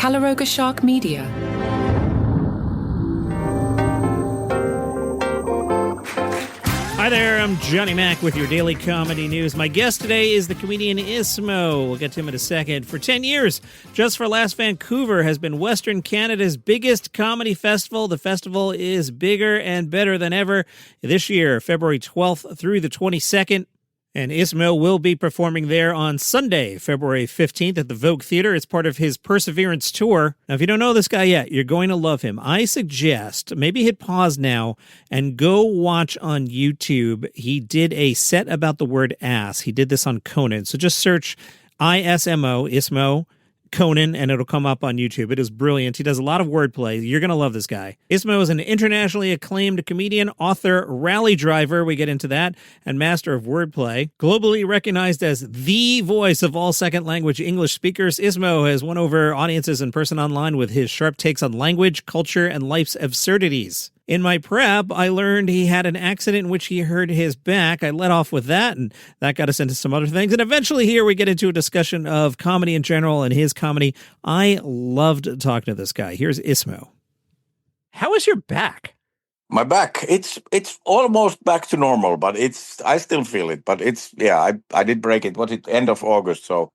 Calaroga Shark Media. Hi there, I'm Johnny Mack with your daily comedy news. My guest today is the comedian ISMO. We'll get to him in a second. For 10 years, Just for Laughs Vancouver has been Western Canada's biggest comedy festival. The festival is bigger and better than ever this year, February 12th through the 22nd. And ISMO will be performing there on Sunday, February 15th at the Vogue Theatre. It's part of his Perseverance Tour. Now, if you don't know this guy yet, you're going to love him. I suggest maybe hit pause now and go watch on YouTube. He did a set about the word ass. He did this on Conan. So just search ISMO, Conan, and it'll come up on YouTube. It is brilliant. He does a lot of wordplay. You're going to love this guy. ISMO is an internationally acclaimed comedian, author, rally driver, we get into that, and master of wordplay. Globally recognized as the voice of all second language English speakers, ISMO has won over audiences in person online with his sharp takes on language, culture, and life's absurdities. In my prep, I learned he had an accident in which he hurt his back. I let off with that, and that got us into some other things. And eventually here we get into a discussion of comedy in general and his comedy. I loved talking to this guy. Here's ISMO. How is your back? My back, it's almost back to normal, but I still feel it. But I did break it. Was it end of August? So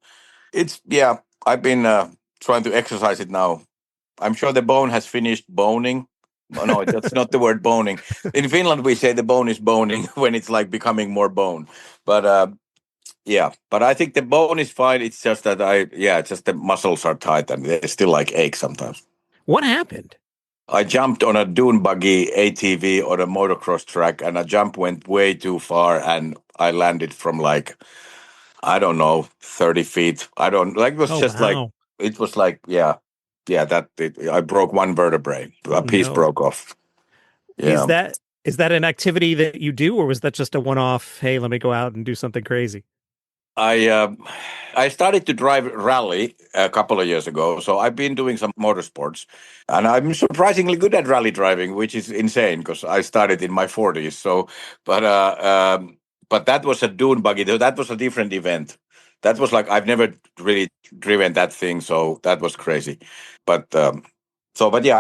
I've been trying to exercise it now. I'm sure the bone has finished boning. No, that's not the word boning. In Finland, we say the bone is boning when it's like becoming more bone. But but I think the bone is fine. It's just that just the muscles are tight and they still like ache sometimes. What happened? I jumped on a dune buggy ATV on a motocross track, and a jump went way too far, and I landed from 30 feet. I broke one vertebrae. A piece broke off. Yeah. Is that an activity that you do, or was that just a one-off, hey, let me go out and do something crazy? I started to drive rally a couple of years ago, so I've been doing some motorsports, and I'm surprisingly good at rally driving, which is insane because I started in my 40s. So, but that was a dune buggy. That was a different event. That was I've never really driven that thing, so that was crazy. But I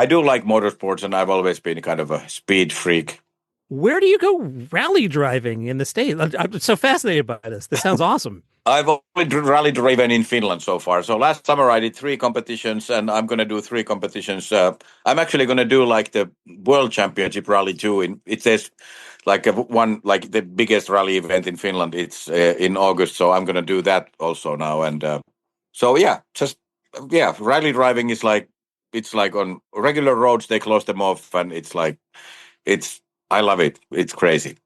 do like motorsports, and I've always been kind of a speed freak. Where do you go rally driving in the States? I'm so fascinated by this. This sounds awesome. I've only rally driven in Finland so far. So last summer I did 3 competitions, and I'm going to do 3 competitions. I'm actually going to do the World Championship Rally too. It says the biggest rally event in Finland. It's in August, so I'm going to do that also now. And rally driving is it's on regular roads they close them off, and I love it. It's crazy.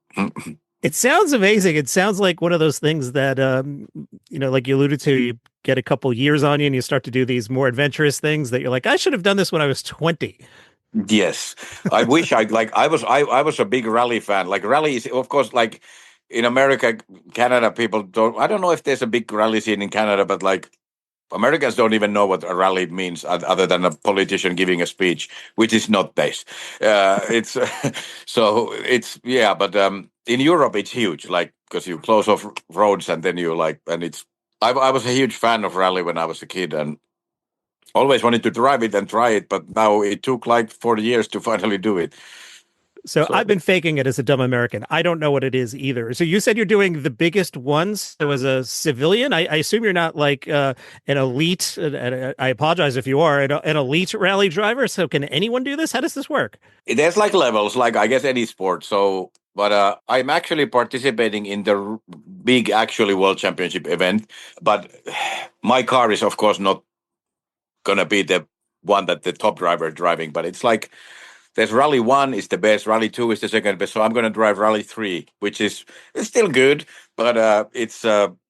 It sounds amazing. It sounds like one of those things that, like you alluded to, you get a couple years on you and you start to do these more adventurous things that you're like, I should have done this when I was 20. Yes. I wish I was a big rally fan. Rally is, of course, in America, Canada, I don't know if there's a big rally scene in Canada, but Americans don't even know what a rally means other than a politician giving a speech, which is not base. But in Europe it's huge, because you close off roads and then I was a huge fan of rally when I was a kid and always wanted to drive it and try it, but now it took 40 years to finally do it. So I've been faking it as a dumb American. I don't know what it is either. So you said you're doing the biggest ones. So as a civilian, I assume you're not an elite. I apologize if you are an elite rally driver. So can anyone do this? How does this work? There's levels, I guess any sport. So, but I'm actually participating in the big actually World Championship event. But my car is of course not gonna be the one that the top driver is driving. But it's there's Rally 1 is the best, Rally 2 is the second best, so I'm going to drive Rally 3, which it's still good, but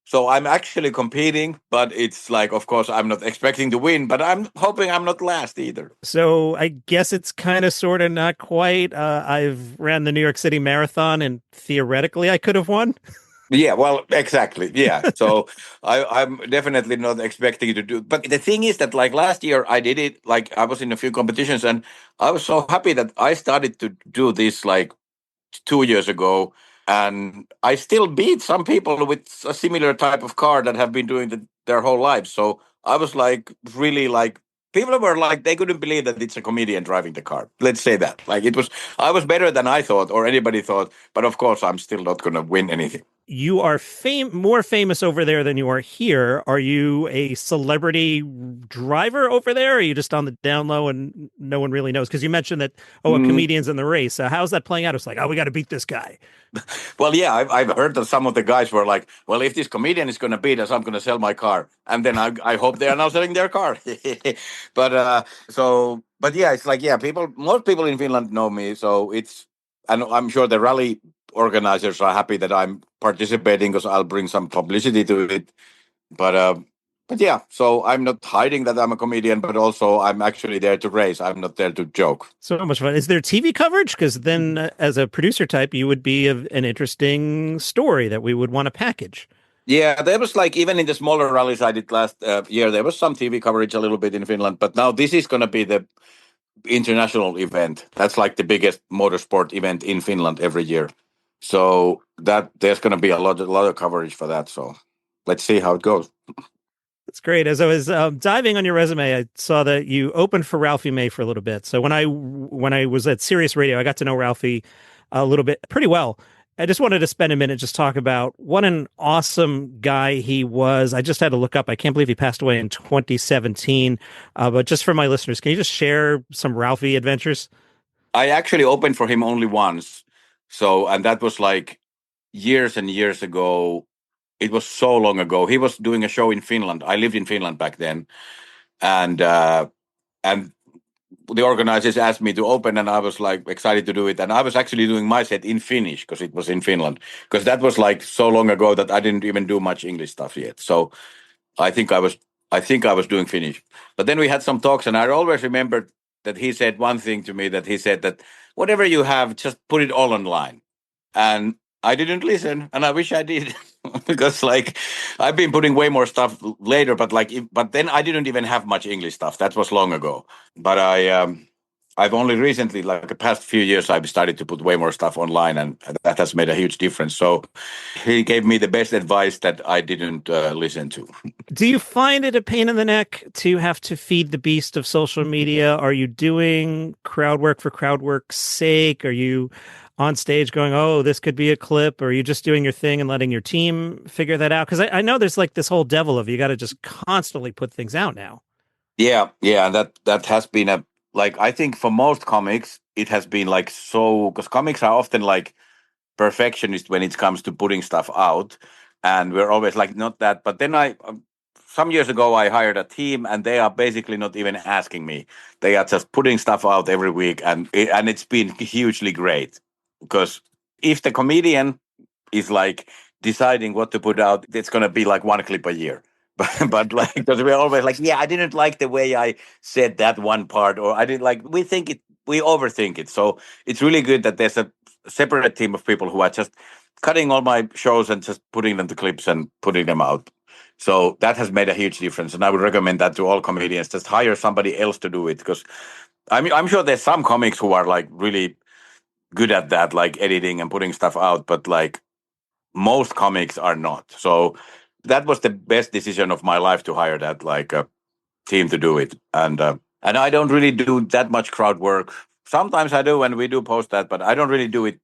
so I'm actually competing, but it's of course, I'm not expecting to win, but I'm hoping I'm not last either. So I guess it's kind of, sort of, not quite. I've ran the New York City Marathon, and theoretically I could have won. Yeah, well, exactly. Yeah. So I'm definitely not expecting to do. But the thing is that last year I did it, I was in a few competitions and I was so happy that I started to do this 2 years ago. And I still beat some people with a similar type of car that have been doing their whole lives. So I was really people were like, they couldn't believe that it's a comedian driving the car. Let's say that. Like I was better than I thought or anybody thought. But of course, I'm still not going to win anything. You are more famous over there than you are here. Are you a celebrity driver over there? Or are you just on the down low and no one really knows? Because you mentioned that, a comedian's in the race. How's that playing out? It's like, we got to beat this guy. Well, yeah, I've heard that some of the guys were like, well, if this comedian is going to beat us, I'm going to sell my car. And then I hope they are now selling their car. But yeah, it's like, yeah, most people in Finland know me. So and I'm sure the rally organizers are happy that I'm participating because I'll bring some publicity to it. But yeah, so I'm not hiding that I'm a comedian, but also I'm actually there to race. I'm not there to joke. So much fun. Is there TV coverage? Because then, as a producer type, you would be an interesting story that we would want to package. Yeah, there was like, even in the smaller rallies I did last year, there was some TV coverage a little bit in Finland. But now this is going to be the international event. That's like the biggest motorsport event in Finland every year. So that there's going to be a lot of coverage for that. So let's see how it goes. That's great. As I was diving on your resume, I saw that you opened for Ralphie May for a little bit. So when I was at Sirius Radio, I got to know Ralphie a little bit, pretty well. I just wanted to spend a minute just talk about what an awesome guy he was. I just had to look up. I can't believe he passed away in 2017. But just for my listeners, can you just share some Ralphie adventures? I actually opened for him only once. And that was like years and years ago. It was so long ago. He was doing a show in Finland. I lived in Finland back then, and the organizers asked me to open, and I was like excited to do it. And I was actually doing my set in Finnish because it was in Finland. Because that was like so long ago that I didn't even do much English stuff yet. So I think I was doing Finnish. But then we had some talks, and I always remembered that he said one thing to me. That he said that whatever you have, just put it all online. And I didn't listen, and I wish I did. Because like I've been putting way more stuff later, but then I didn't even have much English stuff. That was long ago. But I've only recently, like the past few years, I've started to put way more stuff online, and that has made a huge difference. So he gave me the best advice that I didn't listen to. Do you find it a pain in the neck to have to feed the beast of social media? Are you doing crowd work for crowd work's sake? Are you on stage going, oh, this could be a clip? Or are you just doing your thing and letting your team figure that out? Because I know there's like this whole devil of you got to just constantly put things out now. Yeah. That has been I think for most comics, it has been like so, because comics are often like perfectionist when it comes to putting stuff out. And we're always like, not that. But then some years ago, I hired a team, and they are basically not even asking me. They are just putting stuff out every week. And it's been hugely great. Because if the comedian is like deciding what to put out, it's going to be like one clip a year. But like, because we're always like, yeah, I didn't like the way I said that one part, or I didn't like, we overthink it. So it's really good that there's a separate team of people who are just cutting all my shows and just putting them to clips and putting them out. So that has made a huge difference. And I would recommend that to all comedians. Just hire somebody else to do it. Because I'm sure there's some comics who are like really good at that, like editing and putting stuff out, but like most comics are not. So that was the best decision of my life, to hire that like a team to do it. And I don't really do that much crowd work. Sometimes I do, and we do post that, but I don't really do it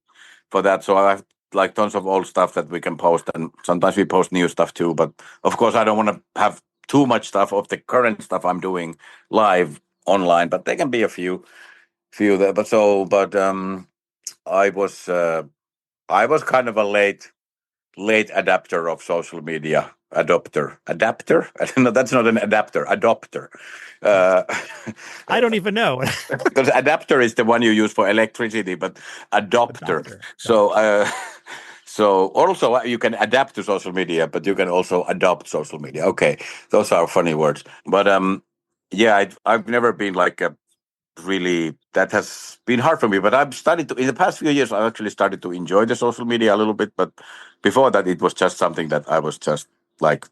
for that. So I have like tons of old stuff that we can post, and sometimes we post new stuff too. But of course, I don't want to have too much stuff of the current stuff I'm doing live online, but there can be a few there. I was kind of a late adapter of social media. Adapter. I don't know. That's not an adapter. Adopter. I don't even know. Because adapter is the one you use for electricity, but adopter. So also you can adapt to social media, but you can also adopt social media. Okay, those are funny words. But yeah, I've never been like a really, that has been hard for me, but I've started to, in the past few years, I've actually started to enjoy the social media a little bit. But before that, it was just something that I was just like,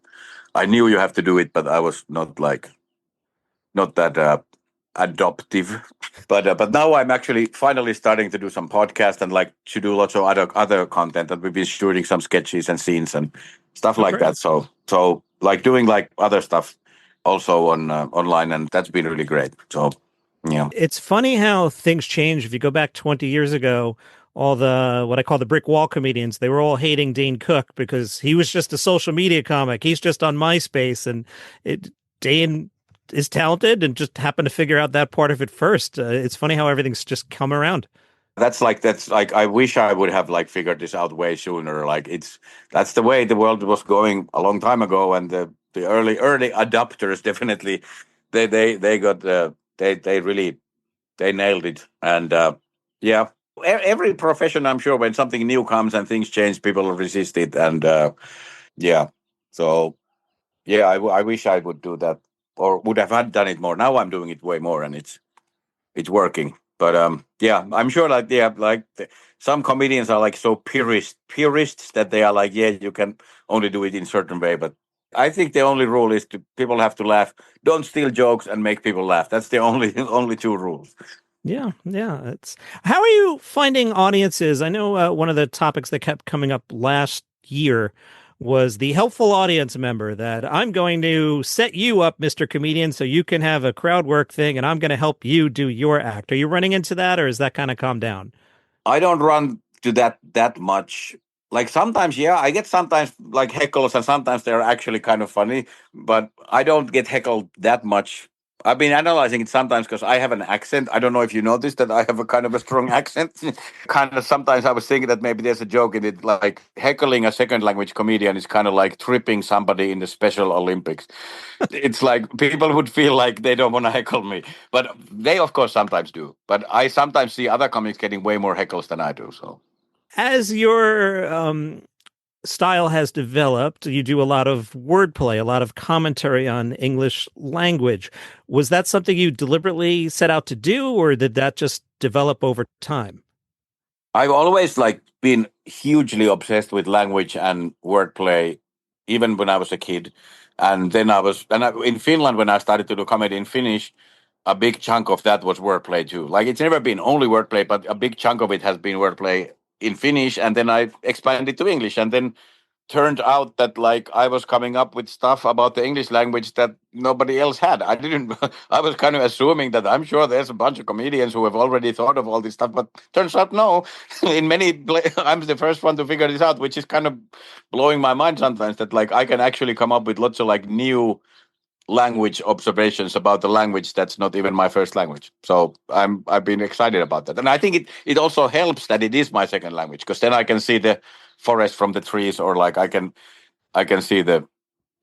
I knew you have to do it, but I was not that adoptive. But now I'm actually finally starting to do some podcast and like to do lots of other content, and we've been shooting some sketches and scenes and stuff like that. So like doing like other stuff also on online, and that's been really great. So yeah. It's funny how things change. If you go back 20 years ago, all the what I call the brick wall comedians, they were all hating Dane Cook because he was just a social media comic. He's just on MySpace, and Dane is talented and just happened to figure out that part of it first. It's funny how everything's just come around. That's like I wish I would have like figured this out way sooner. Like that's the way the world was going a long time ago, and the early adopters definitely they got they really they nailed it. And yeah, every profession, I'm sure, when something new comes and things change, people resist it. And yeah, so yeah, I wish I would do that or would have had done it more. Now I'm doing it way more, and it's working. But yeah, I'm sure like some comedians are like so purists that they are like, yeah, you can only do it in certain way. But I think the only rule is to people have to laugh. Don't steal jokes and make people laugh. That's the only two rules. Yeah, yeah. It's how are you finding audiences? I know one of the topics that kept coming up last year was the helpful audience member that I'm going to set you up, Mr. Comedian, so you can have a crowd work thing and I'm going to help you do your act. Are you running into that or is that kind of calmed down? I don't run to that much. Like sometimes, yeah, I get sometimes like heckles, and sometimes they're actually kind of funny, but I don't get heckled that much. I've been analyzing it sometimes because I have an accent. I don't know if you noticed that I have a kind of a strong accent. Kind of sometimes I was thinking that maybe there's a joke in it, like heckling a second language comedian is kind of like tripping somebody in the Special Olympics. It's like people would feel like they don't want to heckle me, but they of course sometimes do. But I sometimes see other comics getting way more heckles than I do. So As your style has developed, you do a lot of wordplay, a lot of commentary on English language. Was that something you deliberately set out to do, or did that just develop over time? I've always like been hugely obsessed with language and wordplay, even when I was a kid. And then in Finland when I started to do comedy in Finnish. A big chunk of that was wordplay too. Like it's never been only wordplay, but a big chunk of it has been wordplay in Finnish, and then I expanded to English, and then turned out that like I was coming up with stuff about the English language that nobody else had. I didn't. I was kind of assuming that I'm sure there's a bunch of comedians who have already thought of all this stuff, but turns out no. In I'm the first one to figure this out, which is kind of blowing my mind sometimes. That like I can actually come up with lots of like new language observations about the language that's not even my first language. So I've been excited about that. And I think it also helps that it is my second language, because then I can see the forest from the trees, or like I can see the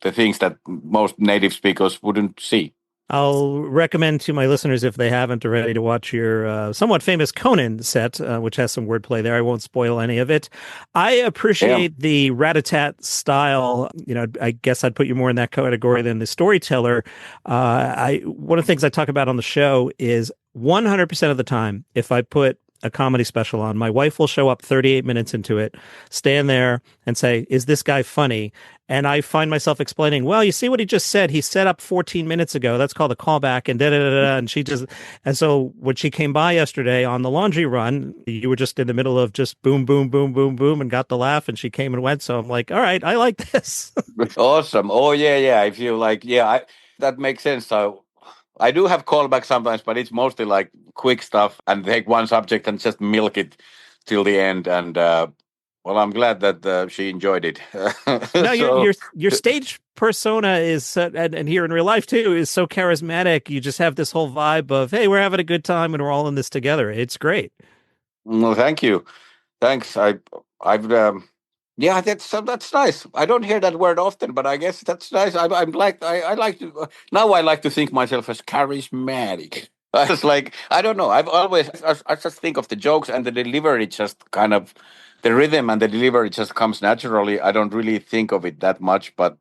things that most native speakers wouldn't see. I'll recommend to my listeners, if they haven't already, to watch your somewhat famous Conan set, which has some wordplay there. I won't spoil any of it. I appreciate the rat-a-tat style. You know, I guess I'd put you more in that category than the storyteller. One of the things I talk about on the show is 100% of the time, if I put a comedy special on, my wife will show up 38 minutes into it, stand there and say, "Is this guy funny?" And I find myself explaining, "Well, you see what he just said? He set up 14 minutes ago. That's called a callback." And da da da da. And so when she came by yesterday on the laundry run, you were just in the middle of just boom, boom, boom, boom, boom, and got the laugh. And she came and went. So I'm like, all right, I like this. Awesome. Oh yeah, yeah. I feel like that makes sense. So I do have callbacks sometimes, but it's mostly like quick stuff and take one subject and just milk it till the end. And well, I'm glad that she enjoyed it. No, So your stage persona is, and here in real life too, is so charismatic. You just have this whole vibe of, hey, we're having a good time and we're all in this together. It's great. well, thank you. Thanks. I've yeah, that's nice. I don't hear that word often, but I guess that's nice. I like to now. I like to think myself as charismatic. I was like, I don't know. I just think of the jokes and the delivery. Just kind of the rhythm and the delivery just comes naturally. I don't really think of it that much, but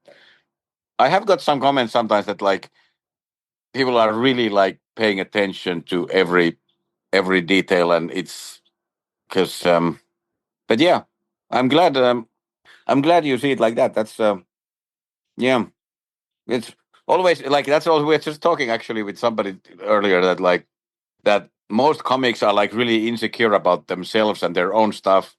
I have got some comments sometimes that like people are really like paying attention to every detail, and it's because but yeah, I'm glad. I'm glad you see it like that. That's yeah. It's always like that's all. We're just talking actually with somebody earlier that like that most comics are like really insecure about themselves and their own stuff.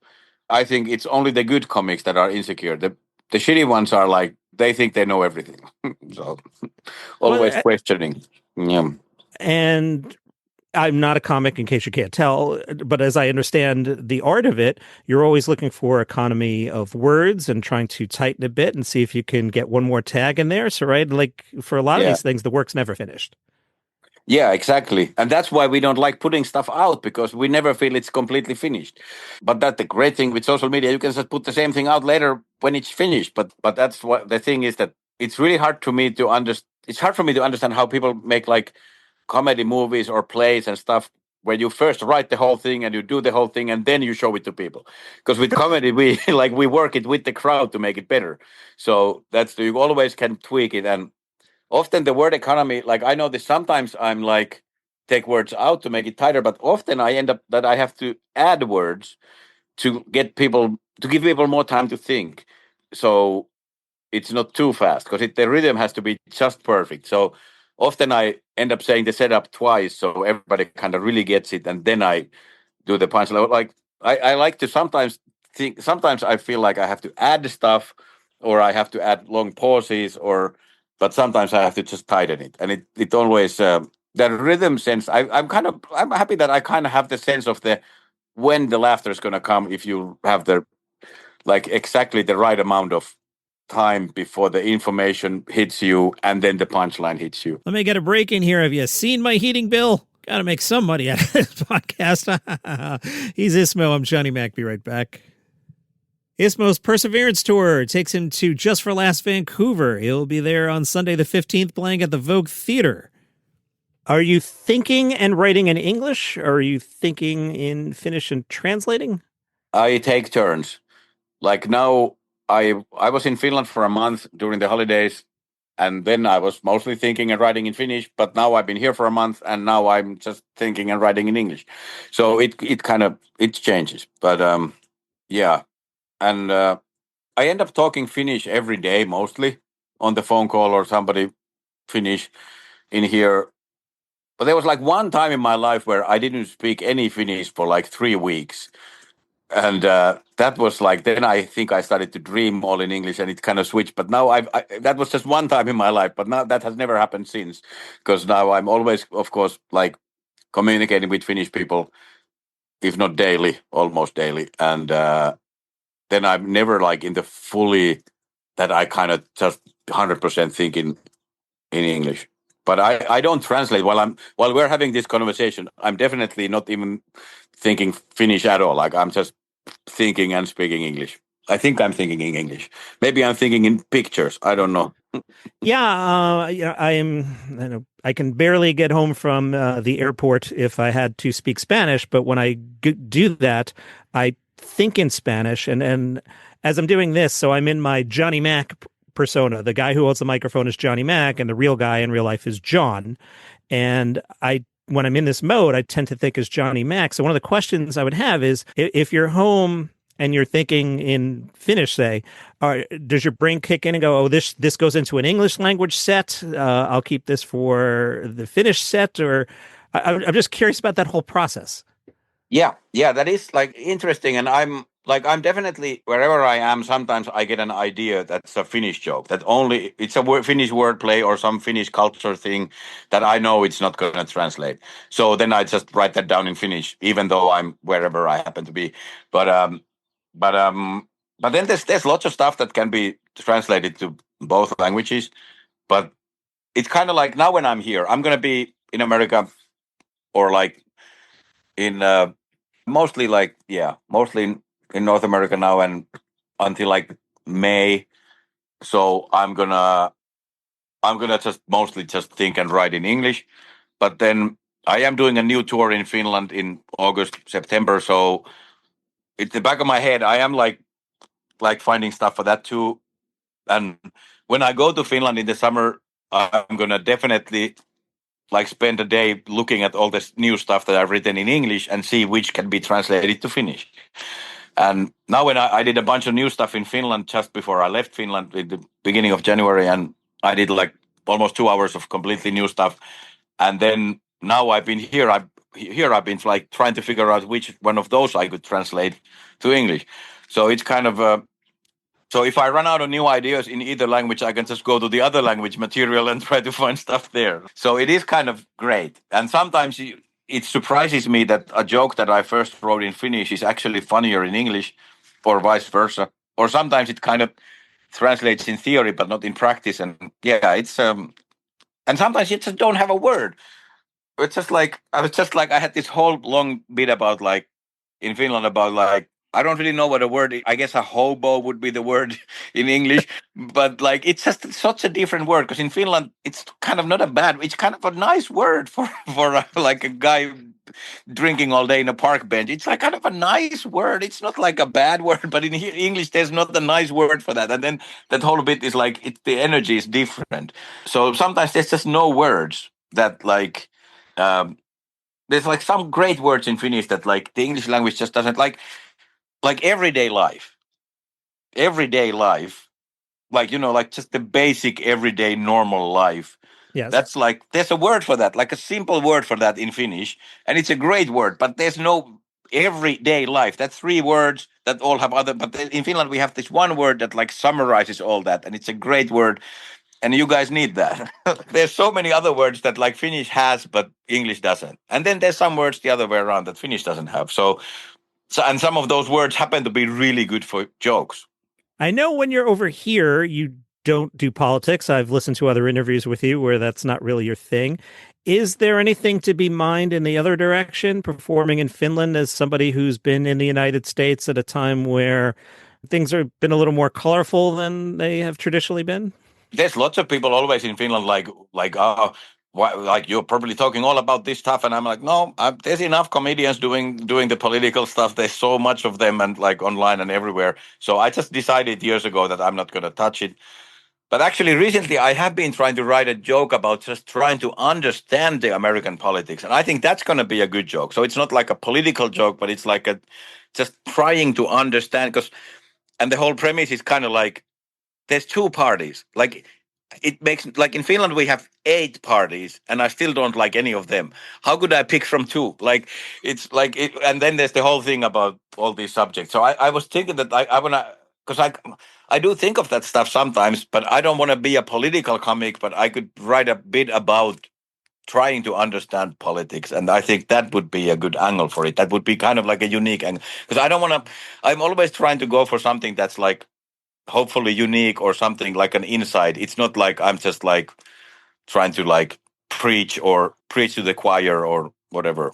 I think it's only the good comics that are insecure. The shitty ones are like they think they know everything. So always Well, questioning. Yeah. and I'm not a comic, in case you can't tell, but as I understand the art of it, you're always looking for economy of words and trying to tighten a bit and see if you can get one more tag in there. So, right, like for a lot of Yeah. these things, the work's never finished. Yeah, exactly. And that's why we don't like putting stuff out, because we never feel it's completely finished. But that's the great thing with social media. You can just put the same thing out later when it's finished. But that's what the thing is, that it's really hard to me to understand. It's hard for me to understand how people make like comedy movies or plays and stuff where you first write the whole thing and you do the whole thing and then you show it to people. Because with comedy, we like we work it with the crowd to make it better. So that's, you always can tweak it. And often the word economy, like I know this, sometimes I'm like take words out to make it tighter, but often I end up that I have to add words to get people, to give people more time to think. So it's not too fast, because the rhythm has to be just perfect. So often I end up saying the setup twice so everybody kind of really gets it, and then I do the punchline. Like I like to sometimes think. Sometimes I feel like I have to add stuff, or I have to add long pauses, or but sometimes I have to just tighten it, and it always the rhythm sense. I'm happy that I kind of have the sense of the when the laughter is going to come, if you have the like exactly the right amount of time before the information hits you and then the punchline hits you. Let me get a break in here. Have you seen my heating bill? Got to make some money out of this podcast. He's ISMO. I'm Johnny Mack. Be right back. ISMO's Perseverance Tour takes him to Just for Laughs Vancouver. He'll be there on Sunday the 15th, playing at the Vogue Theater. Are you thinking and writing in English? Or are you thinking in Finnish and translating? I take turns. Like now, I was in Finland for a month during the holidays, and then I was mostly thinking and writing in Finnish. But now I've been here for a month, and now I'm just thinking and writing in English. So it kind of it changes. But yeah, and I end up talking Finnish every day, mostly on the phone call or somebody Finnish in here. But there was like one time in my life where I didn't speak any Finnish for like 3 weeks. And that was like, then I think I started to dream all in English, and it kind of switched. But now that was just one time in my life, but now that has never happened since, because now I'm always, of course, like communicating with Finnish people, if not daily, almost daily. And then I'm never like in the fully that I kind of just 100% think in English. But I don't translate while we're having this conversation. I'm definitely not even thinking Finnish at all. Like I'm just thinking and speaking English. I think I'm thinking in English. Maybe I'm thinking in pictures. I don't know. Yeah, I can barely get home from the airport if I had to speak Spanish, but when I do that, I think in Spanish. And as I'm doing this, so I'm in my Johnny Mack persona. The guy who holds the microphone is Johnny Mack, and the real guy in real life is John. And when I'm in this mode, I tend to think as Johnny Mack. So one of the questions I would have is, if you're home and you're thinking in Finnish, say, does your brain kick in and go, oh, this goes into an English language set? I'll keep this for the Finnish set? Or I'm just curious about that whole process. Yeah, that is like interesting. And I'm definitely, wherever I am, sometimes I get an idea that's a Finnish joke, that only it's a Finnish wordplay or some Finnish culture thing that I know it's not going to translate. So then I just write that down in Finnish, even though I'm wherever I happen to be. But but um but then there's lots of stuff that can be translated to both languages. But it's kind of like now when I'm here, I'm going to be in America, or like in mostly like mostly in North America now, and until like May. So I'm gonna just mostly just think and write in English. But then I am doing a new tour in Finland in August, September. So it's the back of my head. I am like finding stuff for that too. And when I go to Finland in the summer, I'm gonna definitely like spend a day looking at all this new stuff that I've written in English and see which can be translated to Finnish. And now when I did a bunch of new stuff in Finland just before I left Finland at the beginning of January, and I did like almost 2 hours of completely new stuff. And then now I've been here. I've been like trying to figure out which one of those I could translate to English. So it's kind of So if I run out of new ideas in either language, I can just go to the other language material and try to find stuff there. So it is kind of great. And sometimes it surprises me that a joke that I first wrote in Finnish is actually funnier in English, or vice versa. Or sometimes it kind of translates in theory, but not in practice. And yeah, it's and sometimes you just don't have a word. It's just like I had this whole long bit about like in Finland about like I don't really know what a word. I guess a hobo would be the word in English, but like it's just such a different word because in Finland it's kind of not a bad. It's kind of a nice word for like a guy drinking all day in a park bench. It's like kind of a nice word. It's not like a bad word, but in English there's not a nice word for that. And then that whole bit is like the energy is different. So sometimes there's just no words that like. There's like some great words in Finnish that like the English language just doesn't like everyday life, like like just the basic everyday normal life. Yes. That's like there's a word for that, like a simple word for that in Finnish, and it's a great word, but there's no everyday life. That's three words that all have other, but in Finland we have this one word that like summarizes all that, and it's a great word. And you guys need that. There's so many other words that like Finnish has, but English doesn't. And then there's some words the other way around that Finnish doesn't have. So and some of those words happen to be really good for jokes. I know when you're over here, you don't do politics. I've listened to other interviews with you where that's not really your thing. Is there anything to be mined in the other direction, performing in Finland as somebody who's been in the United States at a time where things have been a little more colorful than they have traditionally been? There's lots of people always in Finland like you're probably talking all about this stuff, and I'm like, no, there's enough comedians doing the political stuff. There's so much of them, and like online and everywhere. So I just decided years ago that I'm not going to touch it. But actually, recently I have been trying to write a joke about just trying to understand the American politics, and I think that's going to be a good joke. So it's not like a political joke, but it's like just trying to understand and the whole premise is kind of like there's two parties. Like it makes like in Finland we have 8 parties, and I still don't like any of them. How could I pick from 2? Like it's like it, and then there's the whole thing about all these subjects. So I was thinking that I wanna because I do think of that stuff sometimes, but I don't want to be a political comic. But I could write a bit about trying to understand politics, and I think that would be a good angle for it. That would be kind of like a unique angle because I don't want to. I'm always trying to go for something that's like hopefully unique or something like an insight. It's not like I'm just like trying to like preach to the choir or whatever.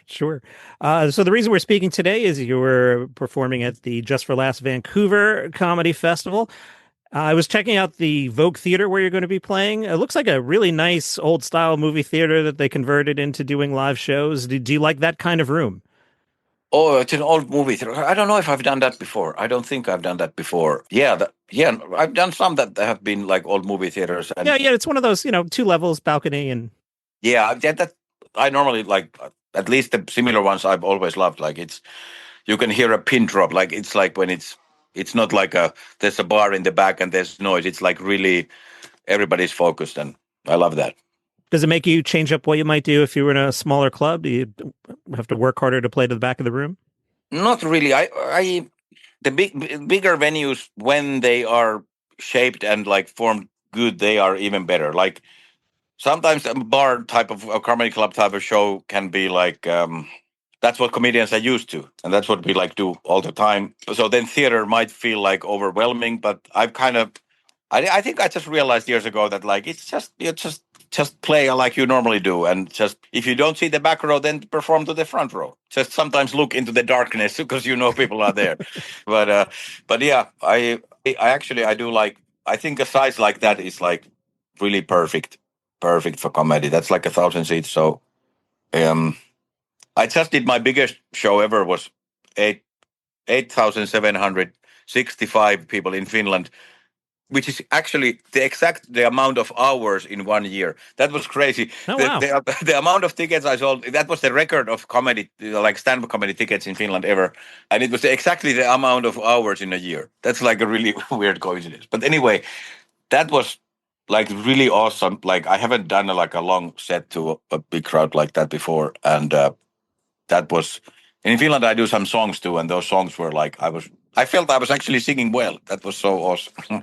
Sure. So the reason we're speaking today is you were performing at the Just for Laughs Vancouver Comedy Festival. I was checking out the Vogue Theater where you're going to be playing. It looks like a really nice old style movie theater that they converted into doing live shows. Do you like that kind of room? Oh, it's an old movie theater. I don't know if I've done that before. I don't think I've done that before. Yeah, I've done some that have been like old movie theaters. And Yeah, it's one of those, 2 levels, balcony, and yeah, that I normally like. At least the similar ones I've always loved. Like you can hear a pin drop. Like it's like when it's not like there's a bar in the back and there's noise. It's like really everybody's focused, and I love that. does it make you change up what you might do if you were in a smaller club? Do you have to work harder to play to the back of the room? Not really. The bigger venues when they are shaped and like formed good, they are even better. Like sometimes a bar type of a comedy club type of show can be like that's what comedians are used to, and that's what we like do all the time. So then theater might feel like overwhelming, but I think I just realized years ago that like it's just play like you normally do, and just if you don't see the back row, then perform to the front row. Just sometimes look into the darkness because people are there. But yeah, I actually I do like. I think a size like that is like really perfect for comedy. That's like 1,000 seats. So I just did my biggest show ever was 8,765 people in Finland, which is actually the amount of hours in 1 year. That was crazy. Oh, wow. The amount of tickets I sold, that was the record of comedy, like stand-up comedy tickets in Finland ever. And it was exactly the amount of hours in a year. That's like a really weird coincidence. But anyway, that was like really awesome. Like I haven't done like a long set to a big crowd like that before. And that was, in Finland I do some songs too. And those songs were like, I felt I was actually singing well. That was so awesome.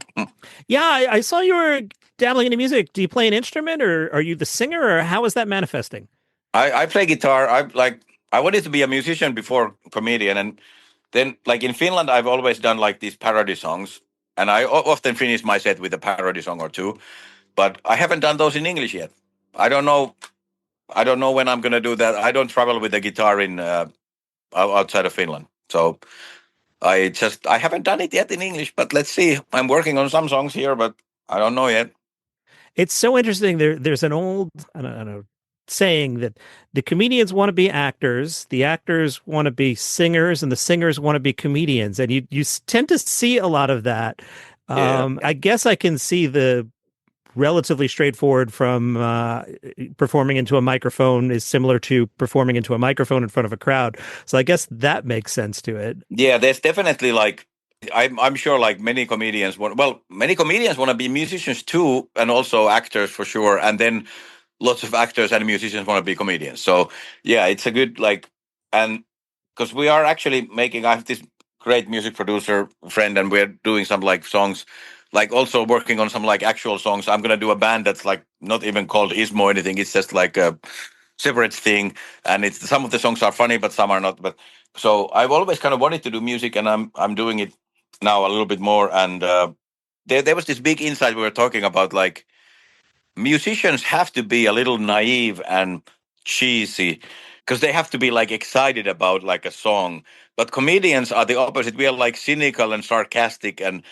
Yeah, I saw you were dabbling into music. Do you play an instrument, or are you the singer, or how is that manifesting? I play guitar. I wanted to be a musician before comedian, and then like in Finland, I've always done like these parody songs, and I often finish my set with a parody song or two. But I haven't done those in English yet. I don't know. I don't know when I'm gonna do that. I don't travel with a guitar in outside of Finland, so I haven't done it yet in English. But let's see. I'm working on some songs here, but I don't know yet. It's so interesting. There's an old, I don't know, saying that the comedians want to be actors, the actors want to be singers, and the singers want to be comedians. And you tend to see a lot of that. Yeah. I guess I can see the relatively straightforward from performing into a microphone is similar to performing into a microphone in front of a crowd. So I guess that makes sense to it. Yeah, there's definitely like I'm sure like many comedians want to be musicians too, and also actors for sure, and then lots of actors and musicians want to be comedians. So yeah, it's a good like, and because we are actually making, I have this great music producer friend, and we're doing some like songs, like also working on some like actual songs. I'm gonna do a band that's like not even called ISMO or anything. It's just like a separate thing, and it's some of the songs are funny, but some are not. But so I've always kind of wanted to do music, and I'm doing it now a little bit more. And there was this big insight we were talking about, like musicians have to be a little naive and cheesy because they have to be like excited about like a song, but comedians are the opposite. We are like cynical and sarcastic, and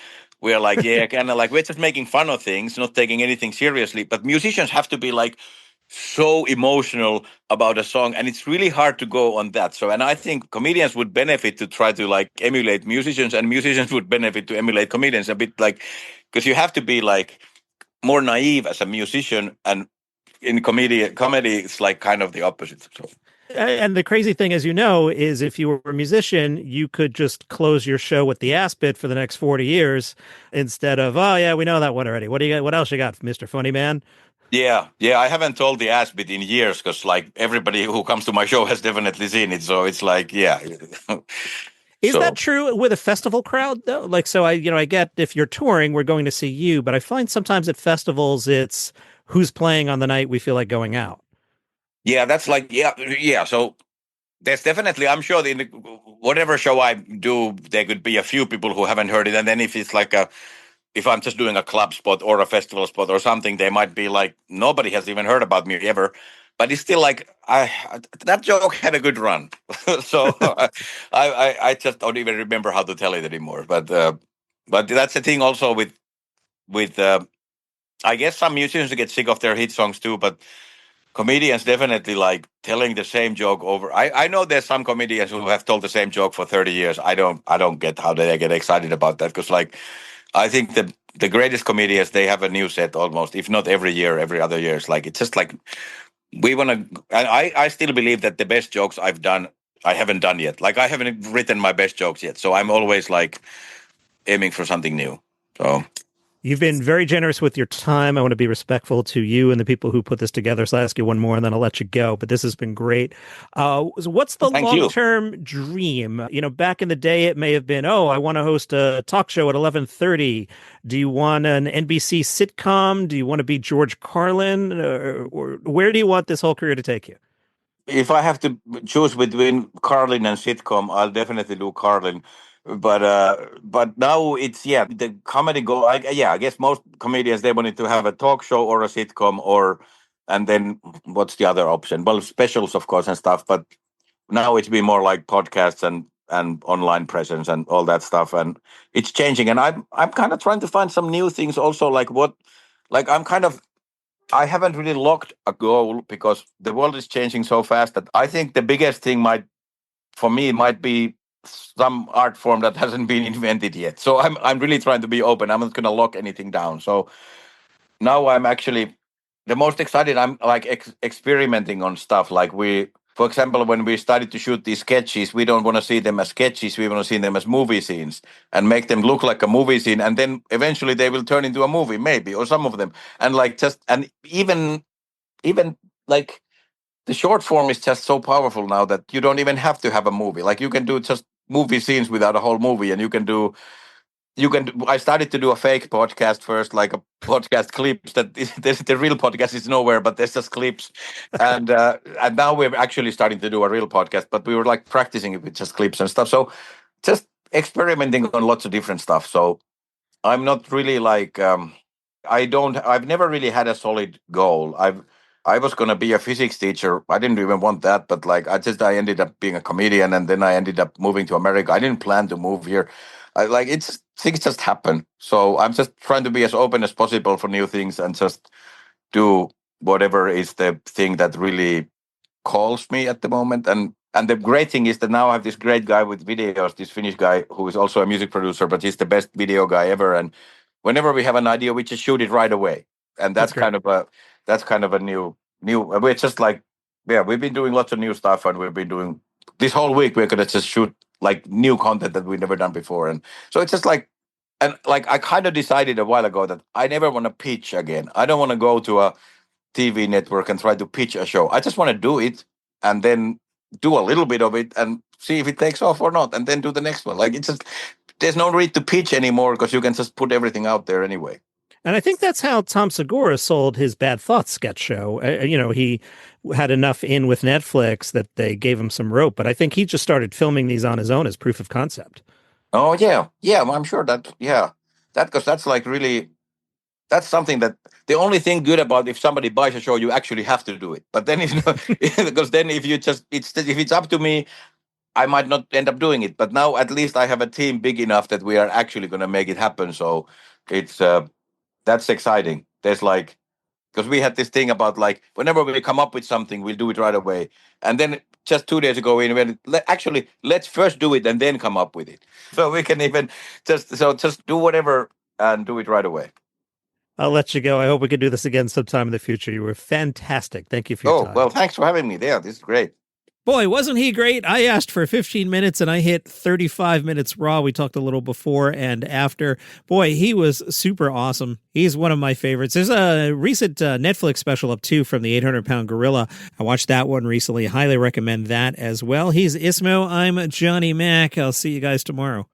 we're like, yeah, kind of like we're just making fun of things, not taking anything seriously. But musicians have to be like so emotional about a song, and it's really hard to go on that. So, and I think comedians would benefit to try to like emulate musicians, and musicians would benefit to emulate comedians a bit, like because you have to be like more naive as a musician, and in comedy it's like kind of the opposite. So And the crazy thing, as you know, is if you were a musician, you could just close your show with the ass bit for the next 40 years instead of, oh, yeah, we know that one already. What do you got? What else you got, Mr. Funny Man? yeah, I haven't told the ass bit in years because like everybody who comes to my show has definitely seen it, so it's like yeah. Is that So true with a festival crowd though? Like, so I get if you're touring, we're going to see you, but I find sometimes at festivals, it's who's playing on the night we feel like going out. yeah, that's like yeah, so there's definitely, I'm sure in the, whatever show I do, there could be a few people who haven't heard it, and then if it's like a, if I'm just doing a club spot or a festival spot or something, they might be like, nobody has even heard about me ever. But it's still like, that joke had a good run, so I just don't even remember how to tell it anymore. But that's the thing also with I guess some musicians get sick of their hit songs too, but comedians definitely like telling the same joke over. I know there's some comedians who have told the same joke for 30 years. I don't get how they get excited about that, because like I think the greatest comedians, they have a new set almost, if not every year, every other year. It's like it's just like we want to. And I still believe that the best jokes I've done, I haven't done yet. Like I haven't written my best jokes yet, so I'm always like aiming for something new. So You've been very generous with your time. I want to be respectful to you and the people who put this together. So I'll ask you one more and then I'll let you go. But this has been great. So what's the thank you. long-term dream? You know, back in the day, it may have been, oh, I want to host a talk show at 11:30. Do you want an NBC sitcom? Do you want to be George Carlin? Or where do you want this whole career to take you? If I have to choose between Carlin and sitcom, I'll definitely do Carlin. But now it's, yeah, the comedy go. Yeah, I guess most comedians, they wanted to have a talk show or a sitcom, or and then what's the other option? Well, specials of course and stuff. But now it's been more like podcasts and online presence and all that stuff, and it's changing. And I'm kind of trying to find some new things also, like what, like I'm kind of, I haven't really locked a goal because the world is changing so fast that I think the biggest thing might, for me, might be some art form that hasn't been invented yet. So I'm really trying to be open. I'm not going to lock anything down. So now I'm actually the most excited. I'm like experimenting on stuff. Like for example, when we started to shoot these sketches, we don't want to see them as sketches. We want to see them as movie scenes and make them look like a movie scene. And then eventually they will turn into a movie, maybe, or some of them. And like just, and even like the short form is just so powerful now that you don't even have to have a movie. Like you can do just movie scenes without a whole movie, and I started to do a fake podcast first, like a podcast clips that the real podcast is nowhere, but there's just clips. And now we're actually starting to do a real podcast, but we were like practicing it with just clips and stuff. So just experimenting on lots of different stuff. So I'm not really like, I've never really had a solid goal. I was going to be a physics teacher. I didn't even want that, but like I ended up being a comedian, and then I ended up moving to America. I didn't plan to move here. Things just happen. So I'm just trying to be as open as possible for new things and just do whatever is the thing that really calls me at the moment. And the great thing is that now I have this great guy with videos, this Finnish guy who is also a music producer, but he's the best video guy ever. And whenever we have an idea, we just shoot it right away. And that's kind of a new. We're just like, yeah, we've been doing lots of new stuff, and we've been doing this whole week. We're gonna just shoot like new content that we've never done before, and so it's just like, and like I kind of decided a while ago that I never want to pitch again. I don't want to go to a TV network and try to pitch a show. I just want to do it and then do a little bit of it and see if it takes off or not, and then do the next one. Like it's just there's no need to pitch anymore because you can just put everything out there anyway. And I think that's how Tom Segura sold his Bad Thoughts sketch show. He had enough in with Netflix that they gave him some rope, but I think he just started filming these on his own as proof of concept. Oh, yeah. Yeah, I'm sure that, yeah. Because that's like really, that's something that the only thing good about if somebody buys a show, you actually have to do it. But then, because then if it's up to me, I might not end up doing it. But now at least I have a team big enough that we are actually going to make it happen. So it's, that's exciting. There's like, because we had this thing about like, whenever we come up with something, we'll do it right away. And then just 2 days ago, we went, let's first do it and then come up with it. So we can even just do whatever and do it right away. I'll let you go. I hope we could do this again sometime in the future. You were fantastic. Thank you for your time. Well, thanks for having me there. This is great. Boy, wasn't he great? I asked for 15 minutes and I hit 35 minutes raw. We talked a little before and after. Boy, he was super awesome. He's one of my favorites. There's a recent Netflix special up too from the 800-Pound Gorilla. I watched that one recently. Highly recommend that as well. He's ISMO. I'm Johnny Mack. I'll see you guys tomorrow.